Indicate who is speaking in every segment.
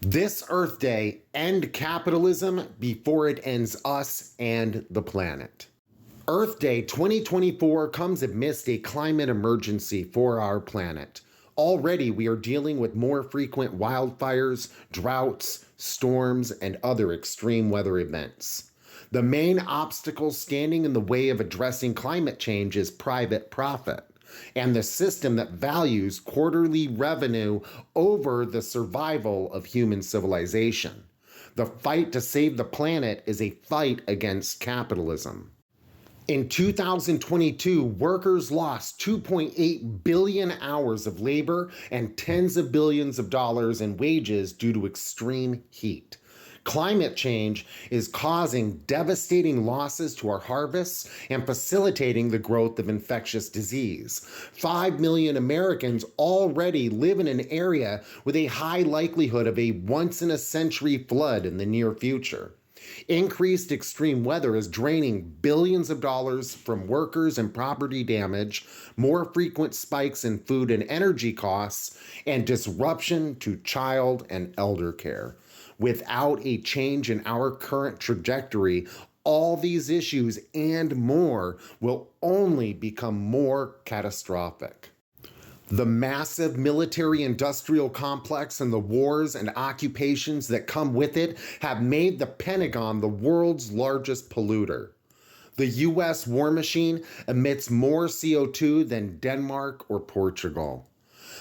Speaker 1: This Earth Day, end capitalism before it ends us and the planet. Earth Day 2024 comes amidst a climate emergency for our planet. Already, we are dealing with more frequent wildfires, droughts, storms, and other extreme weather events. The main obstacle standing in the way of addressing climate change is private profit and the system that values quarterly revenue over the survival of human civilization. The fight to save the planet is a fight against capitalism. In 2022, workers lost 2.8 billion hours of labor and tens of billions of dollars in wages due to extreme heat. Climate change is causing devastating losses to our harvests and facilitating the growth of infectious disease. 5 million Americans already live in an area with a high likelihood of a once-in-a-century flood in the near future. Increased extreme weather is draining billions of dollars from workers and property damage, more frequent spikes in food and energy costs, and disruption to child and elder care. Without a change in our current trajectory, all these issues and more will only become more catastrophic. The massive military-industrial complex and the wars and occupations that come with it have made the Pentagon the world's largest polluter. The U.S. war machine emits more CO2 than Denmark or Portugal.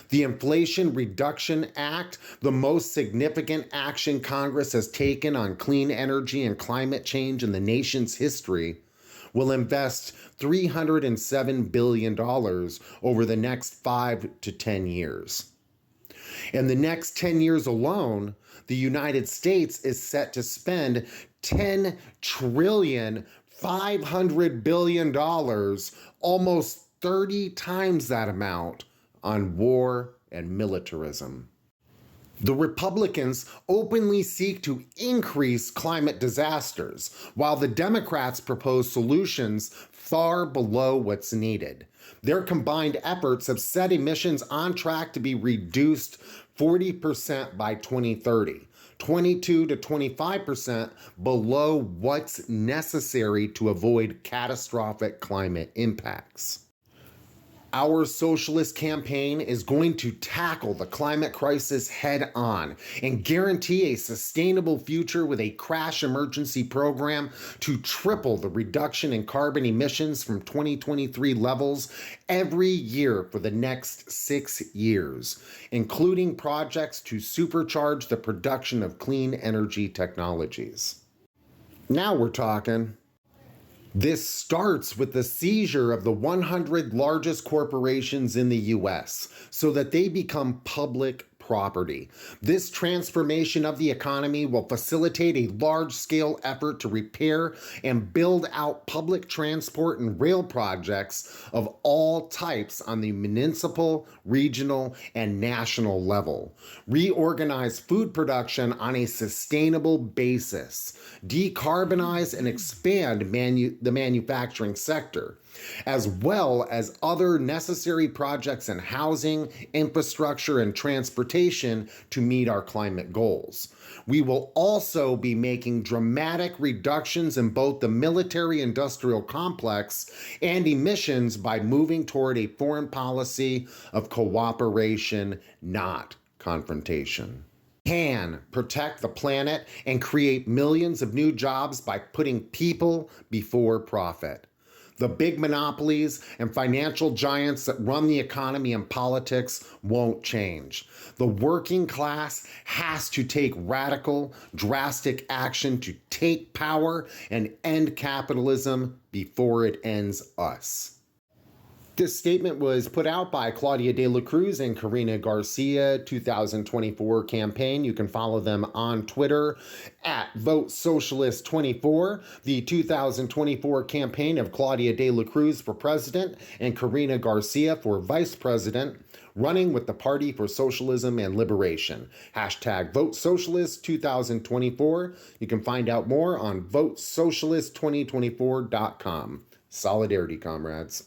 Speaker 1: The Inflation Reduction Act, the most significant action Congress has taken on clean energy and climate change in the nation's history, will invest $307 billion over the next 5 to 10 years. In the next 10 years alone, the United States is set to spend $10 trillion, $500 billion, almost 30 times that amount, on war and militarism. The Republicans openly seek to increase climate disasters, while the Democrats propose solutions far below what's needed. Their combined efforts have set emissions on track to be reduced 40% by 2030, 22 to 25% below what's necessary to avoid catastrophic climate impacts. Our socialist campaign is going to tackle the climate crisis head on and guarantee a sustainable future with a crash emergency program to triple the reduction in carbon emissions from 2023 levels every year for the next 6 years, including projects to supercharge the production of clean energy technologies. Now we're talking. This starts with the seizure of the 100 largest corporations in the U.S. so that they become public property. This transformation of the economy will facilitate a large-scale effort to repair and build out public transport and rail projects of all types on the municipal, regional, and national level. Reorganize food production on a sustainable basis. Decarbonize and expand the manufacturing sector, as well as other necessary projects in housing, infrastructure, and transportation to meet our climate goals. We will also be making dramatic reductions in both the military-industrial complex and emissions by moving toward a foreign policy of cooperation, not confrontation. Can protect the planet and create millions of new jobs by putting people before profit. The big monopolies and financial giants that run the economy and politics won't change. The working class has to take radical, drastic action to take power and end capitalism before it ends us. This statement was put out by Claudia de la Cruz and Karina Garcia, 2024 campaign. You can follow them on Twitter at VoteSocialist24. The 2024 campaign of Claudia de la Cruz for president and Karina Garcia for vice president, running with the Party for Socialism and Liberation. Hashtag VoteSocialist2024. You can find out more on VoteSocialist2024.com. Solidarity, comrades.